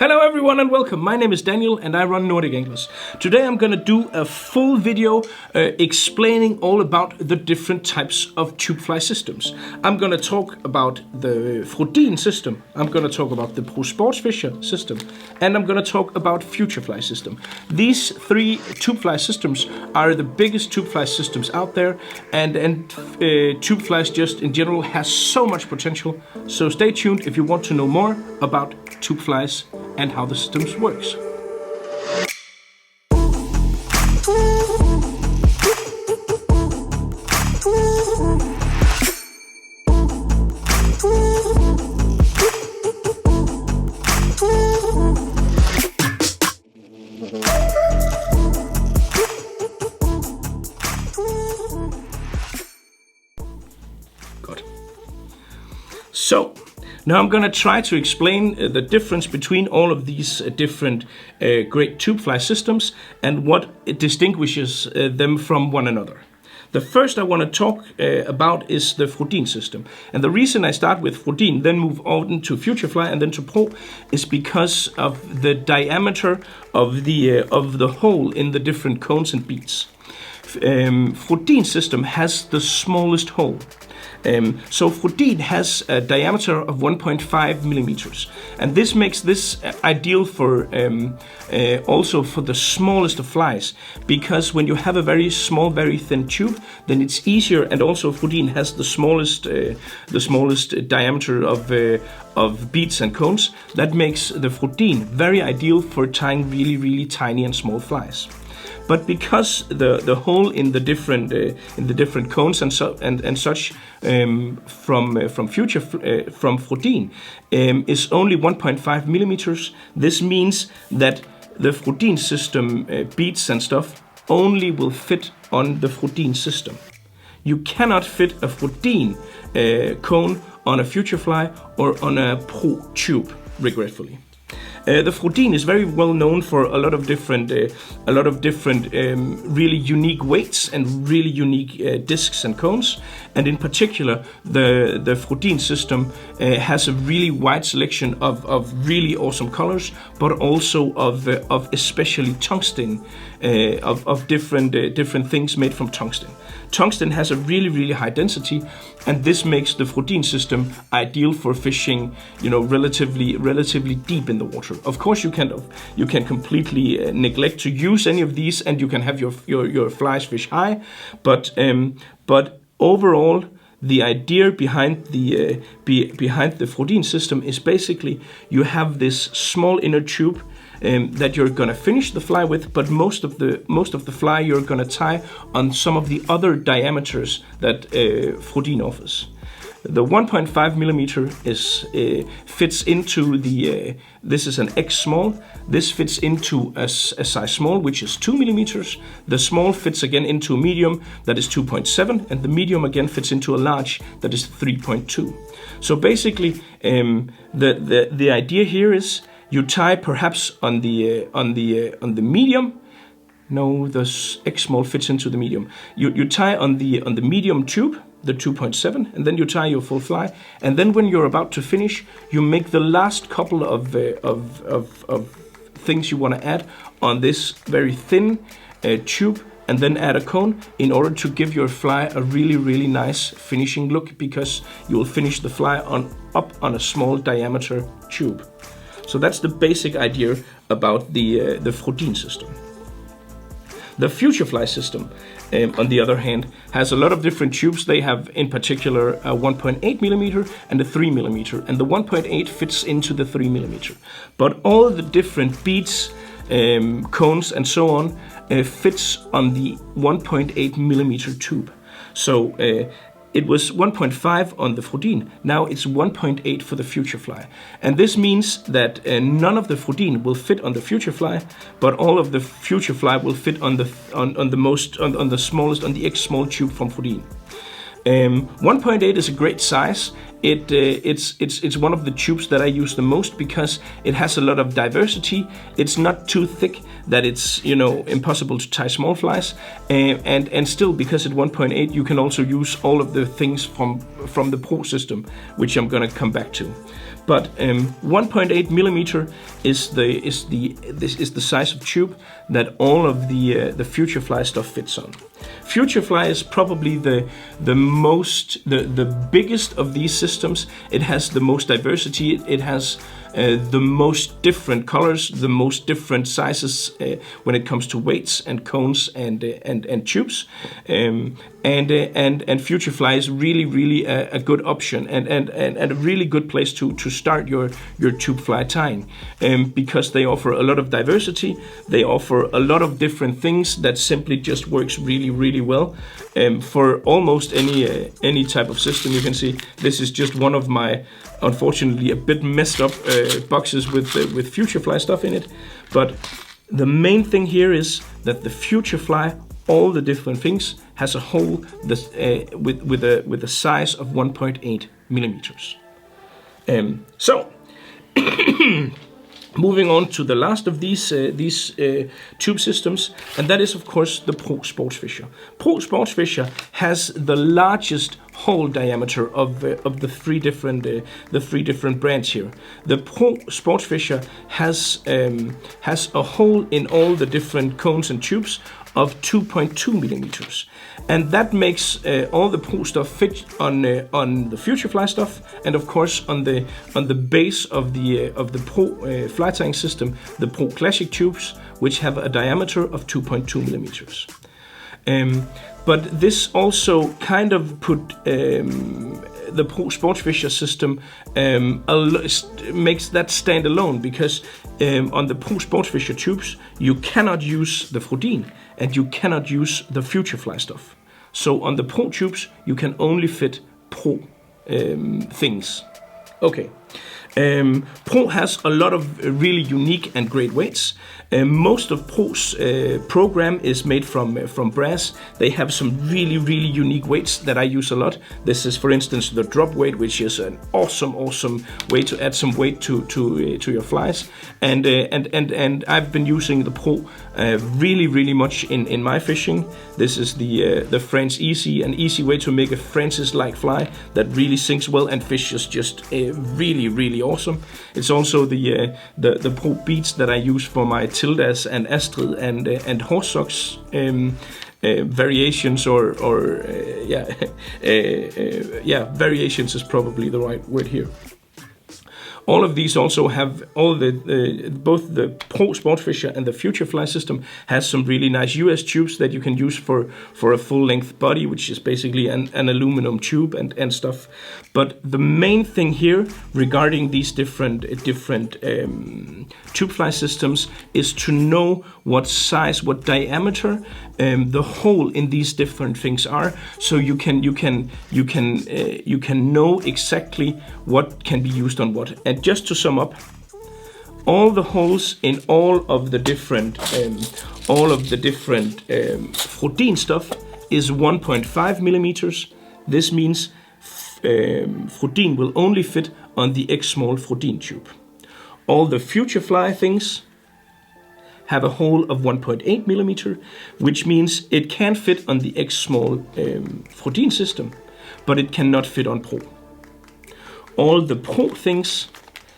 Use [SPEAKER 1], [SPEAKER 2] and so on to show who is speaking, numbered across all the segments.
[SPEAKER 1] Hello everyone and welcome. My name is Daniel and I run Nordic English. Today I'm going to do a full video explaining all about the different types of Tubefly systems. I'm going to talk about the Frodin system, I'm going to talk about the Pro Sportsfisher system, and I'm going to talk about Futurefly system. These three Tubefly systems are the biggest Tubefly systems out there, and Tubefly just in general has so much potential. So stay tuned if you want to know more about Tubeflies and how the systems works. Good. So now I'm going to try to explain the difference between all of these different great Tubefly systems and what distinguishes them from one another. The first I want to talk about is the Frodin system. And the reason I start with Frodin, then move on to Futurefly and then to Pro, is because of the diameter of the hole in the different cones and beads. Frodin system has the smallest hole. So Frodin has a diameter of 1.5 millimeters, and this makes this ideal for also for the smallest of flies, because when you have a very small, very thin tube, then it's easier, and also Frodin has the smallest diameter of beads and cones. That makes the Frodin very ideal for tying really, really tiny and small flies. But because the hole in the different cones and such from Frodin is only 1.5 millimeters, this means that the Frodin system beads and stuff only will fit on the Frodin system. You cannot fit a Frodin cone on a Futurefly or on a Pro tube, regretfully. The Frodin is very well known for a lot of different really unique weights and really unique discs and cones, and in particular the Frodin system has a really wide selection of really awesome colors, but also of especially tungsten, of different things made from tungsten. Tungsten has a really high density, and this makes the Frodin system ideal for fishing, relatively deep in the water. Of course, you can completely neglect to use any of these, and you can have your flies fish high, but overall, the idea behind the Frodin system is basically you have this small inner tube that you're gonna finish the fly with, but most of the fly you're gonna tie on some of the other diameters that Frodin offers. The 1.5 millimeter fits into the this is an X small. This fits into a size small, which is 2 millimeters. The small fits again into a medium, that is 2.7, and the medium again fits into a large, that is 3.2. So basically, the idea here is you tie perhaps on the medium. No, the X small fits into the medium. You tie on the medium tube, the 2.7, and then you tie your full fly, and then when you're about to finish, you make the last couple of things you want to add on this very thin tube, and then add a cone in order to give your fly a really nice finishing look, because you will finish the fly up on a small diameter tube. So that's the basic idea about the Frodin system. The Futurefly system, on the other hand, has a lot of different tubes. They have, in particular, a 1.8 millimeter and a 3 millimeter, and the 1.8 fits into the 3 millimeter. But all the different beads, cones, and so on fits on the 1.8 millimeter tube. So it was 1.5 on the Frodin, now it's 1.8 for the Futurefly. And this means that none of the Frodin will fit on the Futurefly, but all of the Futurefly will fit on the smallest, on the X small tube from Frodin. 1.8 is a great size. It's one of the tubes that I use the most because it has a lot of diversity. It's not too thick that it's impossible to tie small flies, and still, because at 1.8 you can also use all of the things from the Pro system, which I'm gonna come back to. But 1.8 millimeter is the size of tube that all of the Futurefly stuff fits on. Futurefly is probably the biggest of these systems. It has the most diversity. It has the most different colors, the most different sizes when it comes to weights and cones and tubes. And Futurefly is really a good option and a really good place to start your Tubefly tying, because they offer a lot of diversity. They offer a lot of different things that simply just works really well for almost any type of system. You can see this is just one of my, unfortunately, a bit messed up boxes with Futurefly stuff in it. But the main thing here is that the Futurefly, all the different things, has a hole with a size of 1.8 millimeters. So moving on to the last of these tube systems, and that is of course the Pro Sportsfisher. Pro Sportsfisher has the largest hole diameter of the three different brands here. The Pro Sportsfisher has a hole in all the different cones and tubes of 2.2 millimeters, and that makes all the Pro stuff fit on the Futurefly stuff, and of course on the base of the Pro fly tying system, the Pro Classic tubes, which have a diameter of 2.2 millimeters. But this also kind of put the Pro Sportsfisher system makes that stand alone, because on the Pro Sportsfisher tubes you cannot use the Frodin and you cannot use the Futurefly stuff. So on the Pro tubes you can only fit Pro things. Okay. Pro has a lot of really unique and great weights. Most of Pro's program is made from brass. They have some really unique weights that I use a lot. This is, for instance, the drop weight, which is an awesome way to add some weight to your flies. And I've been using the Pro really much in my fishing. This is the French Easy, an easy way to make a Francis-like fly that really sinks well and fishes just really awesome. It's also the Pro Beats that I use for my Tildas and Astrid and horse socks variations, variations is probably the right word here. All of these also have both the Pro Sportsfisher and the Futurefly system has some really nice US tubes that you can use for a full length body, which is basically an aluminum tube and stuff. But the main thing here regarding these different Tubefly systems is to know what size, what diameter the hole in these different things are, so you can know exactly what can be used on what. And just to sum up, all the holes in all of the different Frodin stuff is 1.5 millimeters. This means Frodin will only fit on the X small Frodin tube. All the Futurefly things have a hole of 1.8 millimeter, which means it can fit on the X small Frodin system, but it cannot fit on Pro. All the Pro things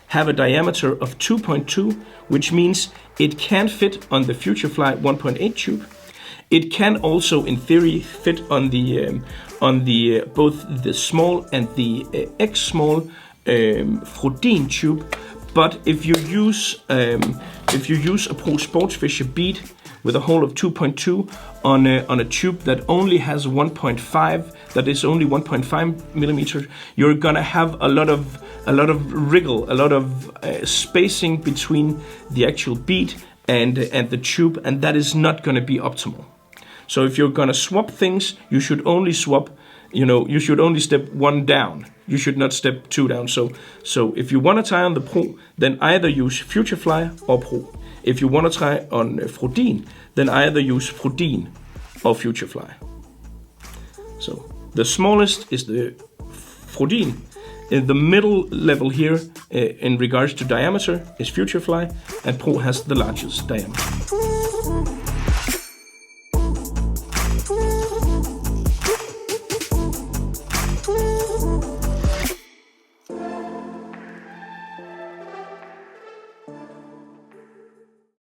[SPEAKER 1] have a diameter of 2.2, which means it can fit on the Futurefly 1.8 tube. It can also, in theory, fit on the both the small and the X small Frodin tube. But if you use a Pro Sportsfisher bead with a hole of 2.2 on a tube that only has 1.5, that is only 1.5 millimeters, you're gonna have a lot of wriggle, a lot of spacing between the actual bead and the tube, and that is not gonna be optimal. So if you're gonna swap things, you should only swap, you should only step one down. You should not step two down. So if you want to tie on the Pro, then either use Futurefly or Pro. If you want to tie on Frodin, then either use Frodin or Futurefly. So the smallest is the Frodin. In the middle level here, in regards to diameter, is Futurefly, and Pro has the largest diameter.